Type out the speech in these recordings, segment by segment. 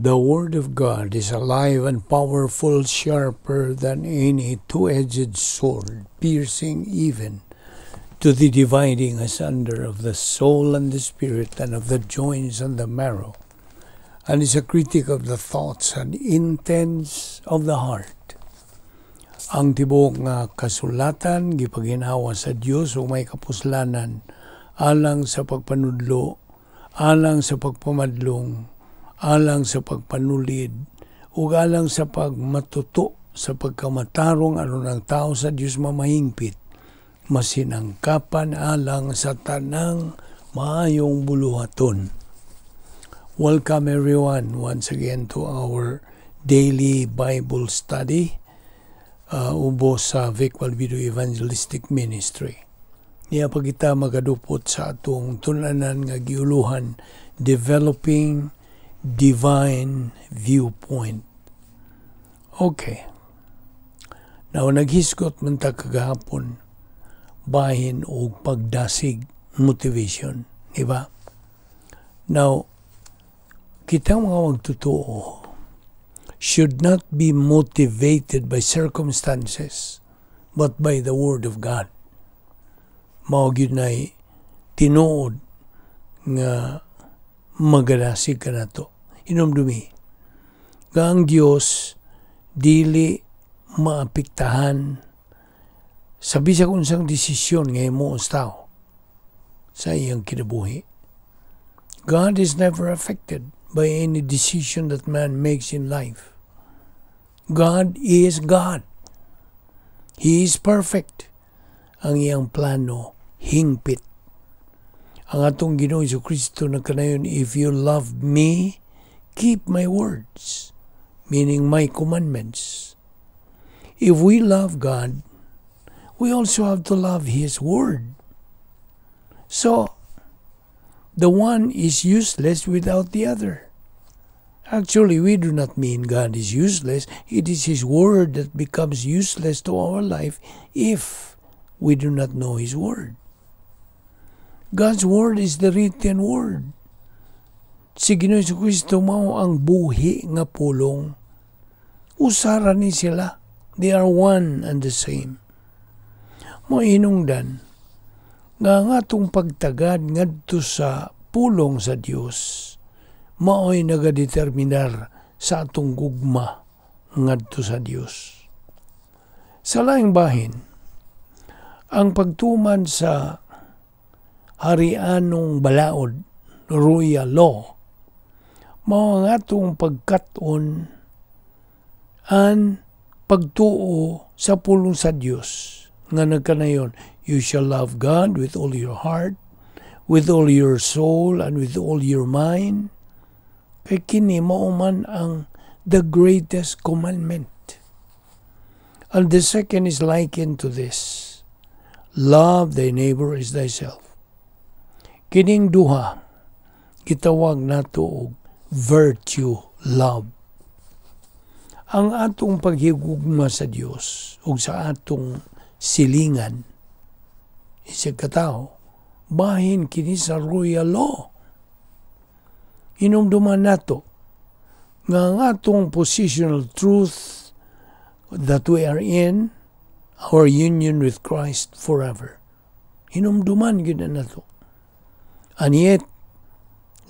The Word of God is alive and powerful, sharper than any two-edged sword, piercing even to the dividing asunder of the soul and the spirit, and of the joints and the marrow, and is a critic of the thoughts and intents of the heart. Ang tibuok nga kasulatan gipaginawa sa Dios o may kapuslanan, alang sa pagpanudlo, alang sa pagpamadlong, alang sa pagpanulid, ug alang sa pagmatuto sa pagkamatarong ano ng tao sa Dios mamahingpit, masinangkapan alang sa tanang maayong buluhaton. Welcome everyone once again to our daily Bible study ubos sa Balbido Evangelistic Ministry. Niya pa kita magadupot sa atong tulanan nga giuluhan, Developing Divine Viewpoint. Okay. Now, naghisgot man ta kagahapon, bahin o pagdasig, motivation. Diba? Now, kita mga magtotoo should not be motivated by circumstances, but by the Word of God. Mao gyud nay tinuod nga magadasig ka nato. Hinumdumi nga ang Dios dili maapektahan sa bisag unsang desisyon nga himo ang tao sa iyang kinabuhi. God is never affected by any decision that man makes in life. God is God. He is perfect. Ang iyang plano hingpit. Ang atong Ginoo Jesucristo nagkanayon, if you love me, keep my words, meaning my commandments. If we love God, we also have to love His word. So, the one is useless without the other. Actually, we do not mean God is useless. It is His word that becomes useless to our life if we do not know His word. God's word is the written word. Si Ginoo Jesucristo mao ang buhi nga pulong. Usara ni sila. They are one and the same. Moinungdan nga atong pagtagad ngadto sa pulong sa Dios, mao'y nagadeterminar sa atong gugma ngadto sa Dios. Sa laing bahin, ang pagtuman sa harianong balaod, royal law, mao ang atong pagkat-on an pagtuo sa pulong sa Dios nga nagkanayon, you shall love God with all your heart, with all your soul, and with all your mind. Kay kini mao man ang the greatest commandment. And the second is likened to this: love thy neighbor as thyself. Kining duha gitawag nato og virtue love. Ang atong paghigugma sa Dios ug sa atong silingan isig katao, bahin kini sa royal law. Hinumduman nato nga ang atong positional truth that we are in our union with Christ forever. Hinumduman gyud nato. And yet,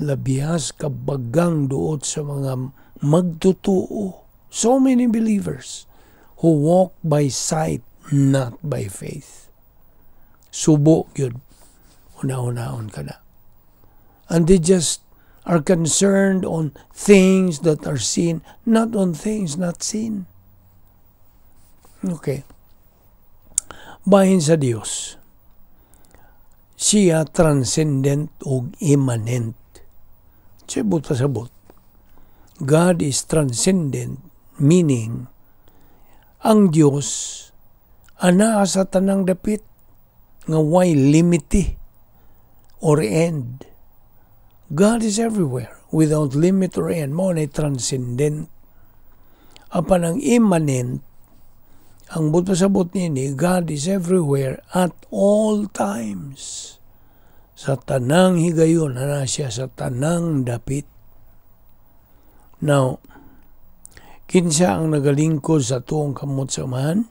labihas kabagang duot sa mga magtutuo, so many believers who walk by sight, not by faith. Subo yun. Una-unaon ka na. And they just are concerned on things that are seen, not on things not seen. Okay. Bahin sa Dios, siya transcendent o immanent. Sabot pa sabot. God is transcendent, meaning ang Dios ana sa tanang dapit nga way limiti or end. God is everywhere without limit or end. Mao na transcendent. Apan ang immanent, ang buto sabot nini, God is everywhere at all times. Sa tanang higayon, ana siya sa tanang dapit. Now, kinsa ang nagalingkod sa tuong kamot samahan?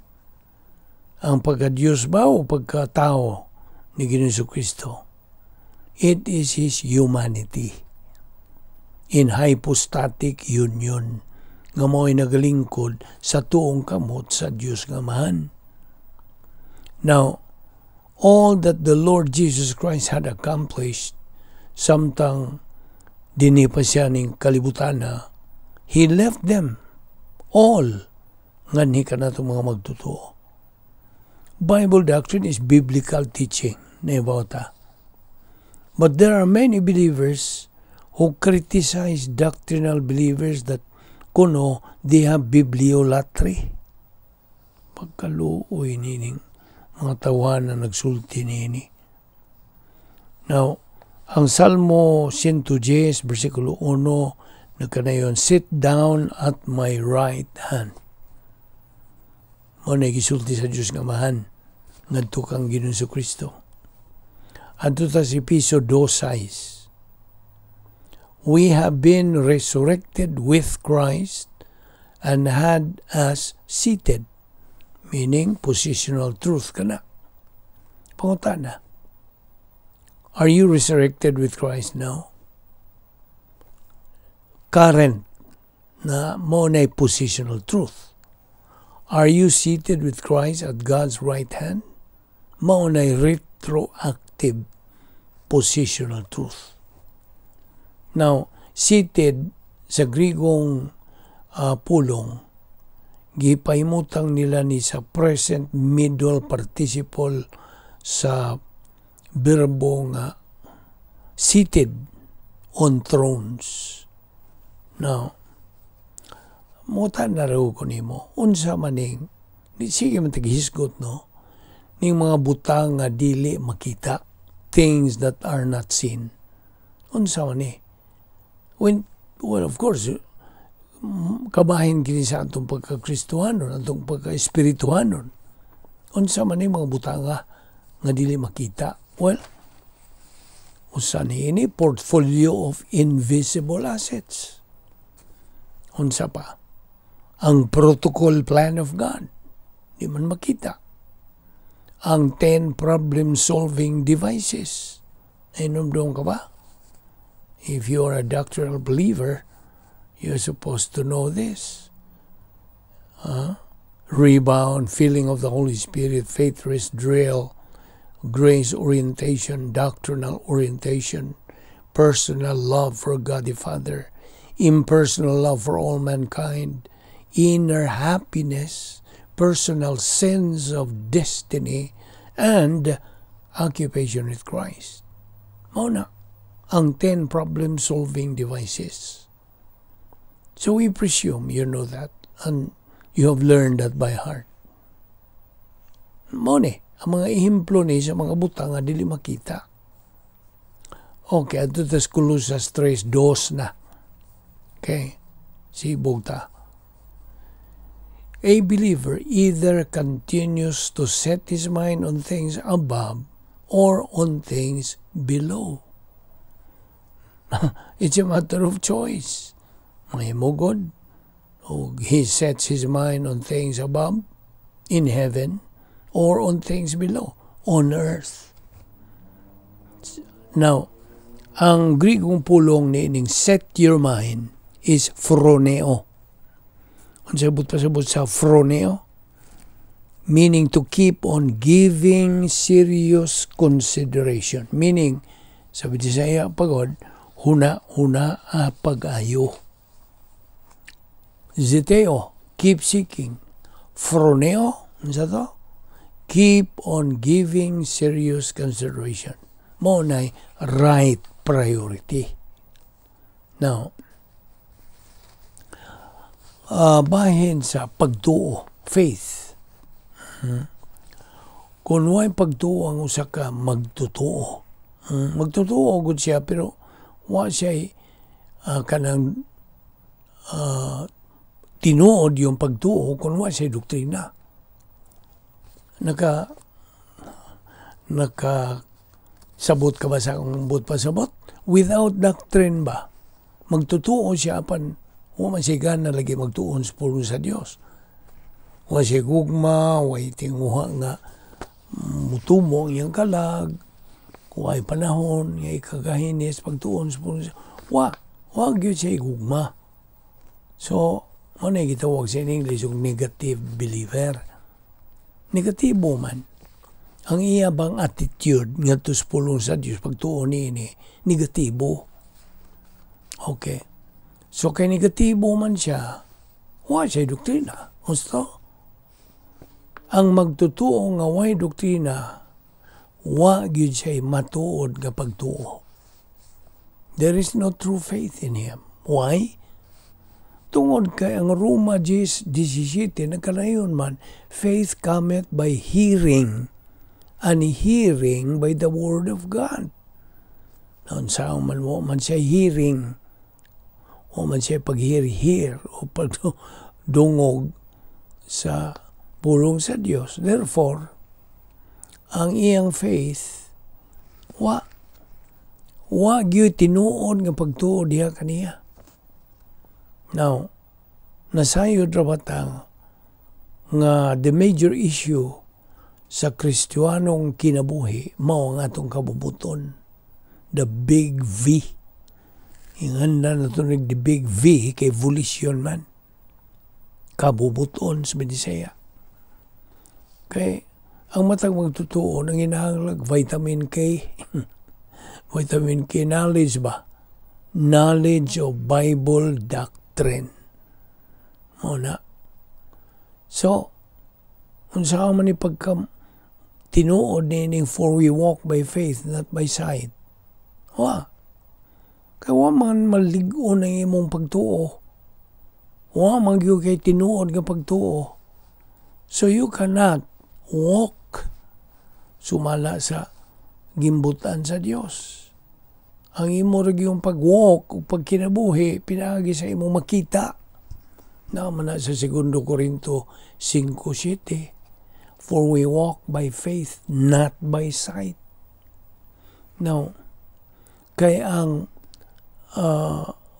Ang pagka-Diyos ba o pagka-tao ni Ginoong Kristo? It is His humanity in hypostatic union nga mo'y nagalingkod sa tuong kamot sa Diyos nga Amahan. Now, all that the Lord Jesus Christ had accomplished samtang dini pa siya ning kalibutan na, He left them all nganhi kanato mga magtotoo. Bible doctrine is biblical teaching na ibawta. But there are many believers who criticize doctrinal believers that kuno they have bibliolatry. Pagkaluoy nining mga tawan na nagsulti nini. Now, ang Salmo 110, versikulo 1, nagkanayon, sit down at my right hand. Mo na gisulti sa Diyos nga Amahan, ngadto kang Ginoong Kristo. Adto ta si Piso 2:6. We have been resurrected with Christ and had us seated, meaning positional truth ka na. Pangutana, are you resurrected with Christ now? Current na mo na positional truth. Are you seated with Christ at God's right hand? Mo na retroactive positional truth. Now, seated sa Grigong pulong, gipaimutang nila ni sa present middle participle sa verbo nga seated on thrones. Now, muta na raw ko nimo, unsa maning, sige man tagihisgot, no? Ning mga butang nga dili makita, things that are not seen. Unsa man ni? Well, of course, kabahin kini sa atong pagka-Kristohanon, atong pagka-Espirituhanon. Unsa man ni mga butang nga dili makita? Well, usa ni ini portfolio of invisible assets. Unsa pa? Ang protocol plan of God, di man makita. Ang 10 problem-solving devices. Inom ka ba? If you are a doctrinal believer, you're supposed to know this. Rebound, filling of the Holy Spirit, faith rest drill, grace orientation, doctrinal orientation, personal love for God the Father, impersonal love for all mankind, inner happiness, personal sense of destiny, and occupation with Christ. Mauna, ang 10 problem-solving devices. So we presume you know that, and you have learned that by heart. Mauna, ang mga ihimplo ni sa mga butang nga dili makita. Okay, ato tas Colossus 3:2 na. Okay, sibog ta. A believer either continues to set his mind on things above or on things below. It's a matter of choice. Mahimo God, o he sets his mind on things above, in heaven, or on things below, on earth. Now, ang Grigong pulong ni ining set your mind is phroneo. Ang sabot sa phroneo, meaning to keep on giving serious consideration. Meaning, sabi di saya pagod, huna pag-ayo. Zeteo, keep seeking. Phroneo, ano to? Keep on giving serious consideration. Mo na right priority. Now, bahin sa pagtuo, faith. Kung may pagtuo ang usa ka magtutuo. Magtutuo gud siya pero wa siya kanang tinuod yung pagtuo kung wa siya doktrina. Sabot ka ba sa akong pasabot? Without doctrine ba? Magtutuo siya apan Wa man siya gana lagi magtuon sa pulong sa Dios. Wa siya gugma, wa tinguha nga mutumo ang iyang kalag, kuwa'y panahon, nga ikagahinis, pagtuon sa pulong sa Dios. Wa gyud siya gugma. So, ano yung gitawag sa English yung negative believer. Negatibo man. Ang iya bang attitude nga to sa pulong sa Dios pagtuon ini negatibo. Okay. So kay negatibo man siya, wa siya doktrina. Gusto? Ang magtutuo nga way doktrina, wa gyud siya matuod nga pagtuo. There is no true faith in him. Why? Tungod kay ang Roma 17 nagkalayon man, faith cometh by hearing, and hearing by the word of God. Noon sa man siya hearing, o man siya pag-hear o pagdungog sa pulong sa Dios. Therefore, ang iyang faith, wa gyud tinuod nga pagtuo diha kaniya. Now, nasayod ra batang nga the major issue sa Kristiyanong kinabuhi mao ang atong kabubuton, the big V. Inganda na tunig the big V kay volition man, kabubuton sa Bisaya. Kay ang matag magtutuo nang hinahanglag vitamin K vitamin K knowledge ba, knowledge of Bible doctrine muna. So unsa man ni tinuod nining for we walk by faith not by sight. Kaya wa man maligo na imong pagtuo. Wa man gyud kay tinuod nga pagtuo. So you cannot walk sumala sa gimbutan sa Dios. Ang imo ra gyud pag-walk ug pagkinabuhi pinaagi sa imong makita. Naman na sa 2 Korinto 5:7. For we walk by faith, not by sight. Now, kay ang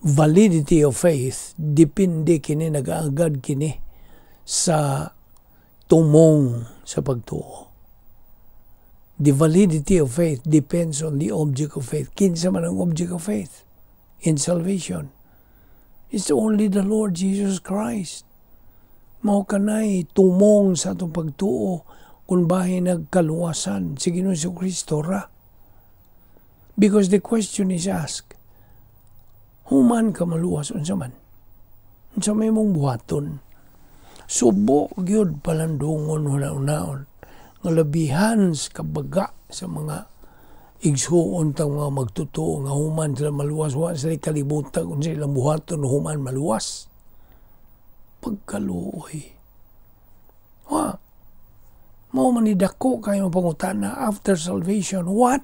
validity of faith, depende kini, nag-aagad kini sa tumong sa pagtuo. The validity of faith depends on the object of faith. Kinsa man ang object of faith in salvation? It's only the Lord Jesus Christ. Mao kanay tumong sa atong pagtuo kung bahin nagkaluwasan si Ginoong Kristo ra. Because the question is asked, human ka maluwas unsa man? Unsa may mong buhaton? Subo gyud palandungon una-unaon nga labihan sa kabaga sa mga igsuon tang mga magtutuo nga human sila maluwas, wa sila kalibutan kung silang buhaton human maluwas. Pagkaluoy. Mao man ni dako kayo pangutana after salvation, what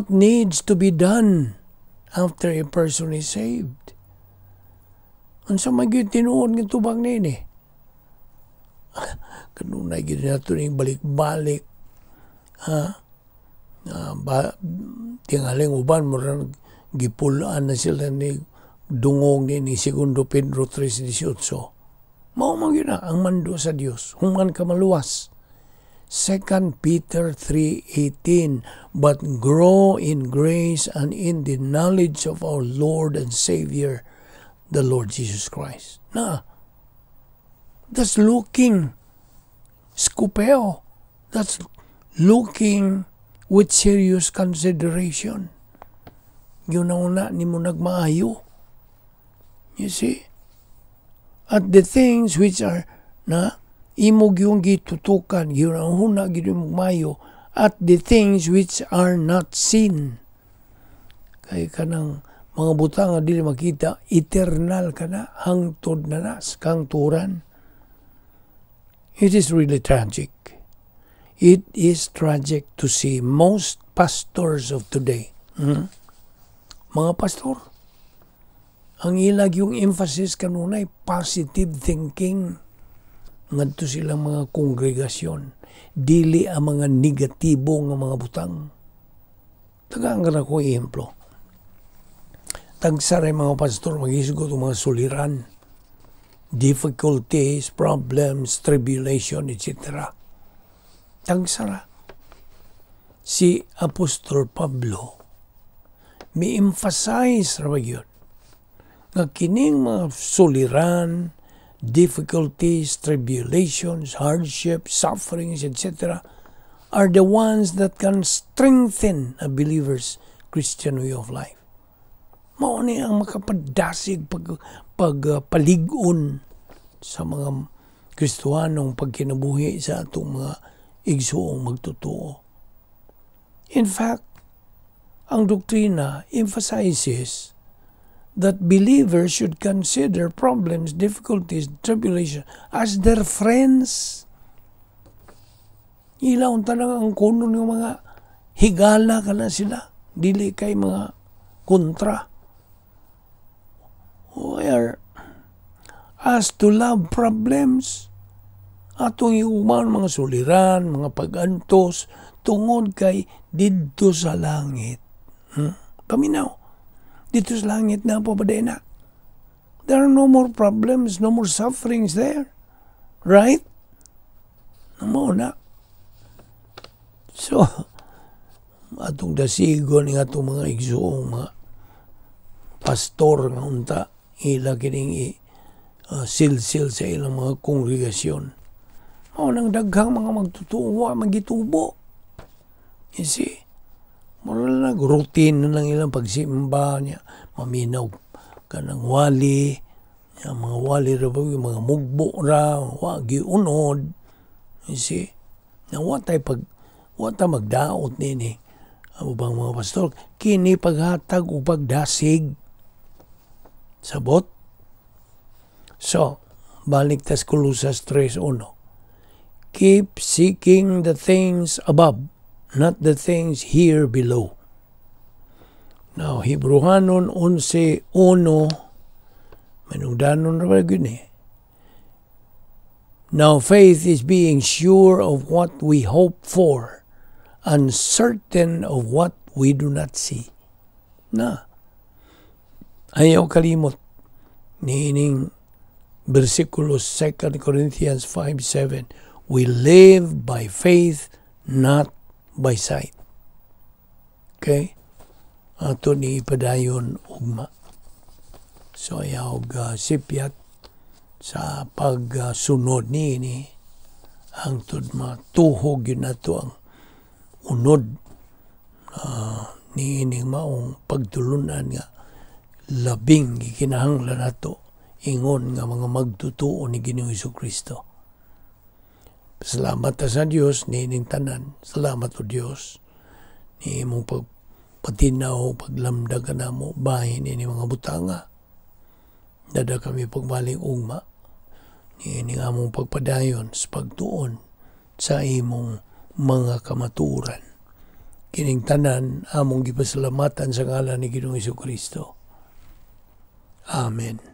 needs to be done after a person is saved? Unsa man gyud tinuod nga tubag nini? Kanunay gyud nato ning balik-balik. Tingaling uban mo ran gipulaan na sila ni dungog ni 2 Pedro 3:18. Mao man gyud ang mando sa Dios, human ka maluwas. 2 Peter 3:18, but grow in grace and in the knowledge of our Lord and Savior, the Lord Jesus Christ. That's looking skupeo. That's looking with serious consideration. Yun ang una ni mo nagmaayo. You see? At the things which are imog yung gitutukan, yun ang una gito mayo, at the things which are not seen. Kaya kanang mga butang nga dili makita, eternal ka na, hangtod na nas, kang turan. It is really tragic. It is tragic to see most pastors of today. Mga pastor, ang ilag yung emphasis kanunay, positive thinking. Ngadto silang mga kongregasyon. Dili ang mga negatibo nga mga butang. Tagaan ka na ko ehemplo. Tagsaray mga pastor, mag-isgot o mga suliran, difficulties, problems, tribulation, etc. Tagsara. Si Apostol Pablo, mi-emphasize ra yun, nga kining mga suliran, difficulties, tribulations, hardships, sufferings, etc. are the ones that can strengthen a believer's Christian way of life. Mao ni ang makapadasig pagpaligon sa mga Kristiyanong pagkinabuhi sa atong mga igsuong magtotoo. In fact, ang doktrina emphasizes that believers should consider problems, difficulties, tribulation as their friends. Ilaw talaga ang kuno ng mga higala ka na sila, dili kay mga kontra. Where as to love problems, atong iuman mga suliran, mga pagantos, tungod kay didto sa langit. Paminaw, dito sa langit na po na. There are no more problems, no more sufferings there. Right? Namo na. So, atong dasigon ng atong mga igsuong mga pastor nga unta, ila kining silsil sa ilang mga kongregasyon. Nang daghang mga magtutuwa, magitubo. You see? Mula lang, routine na lang ilang pagsimba niya, maminaw ka ng wali, mga wali ra ba, mga mugbo ra, wagi unod. You see? Na watay magdaot nini, ang bang mga pastor, kini paghatag o pagdasig. Sabot? So, balik tas Colossus 3:1. Keep seeking the things above, not the things here below. Now, Hebrewanon 11:1, manungdanon na ba yun eh. Now, faith is being sure of what we hope for, uncertain of what we do not see. Na, ayaw kalimot niining versikulo 2 Corinthians 5:7. We live by faith, not by sight. Okay? Ato ni ipadayon ugma. So ayaw sipyat sa pagsunod ni ang tudma tuhog yun nato ang unod ni ining maong pagtulunan nga labing gikinahanglan nato ingon nga mga magtutuo ni Ginoong Jesucristo. Salamat sa Dios ni ining tanan. Salamat o Dios ni imong pagpatinaw, paglamdag ka na mo, bahin ni mga butanga. Dada kami pagbaling ugma. Ni ining among pagpadayon sa pagtuon sa imong mga kamaturan. Kining tanan among gipasalamatan sa ngalan ni Ginoong Jesucristo. Amen.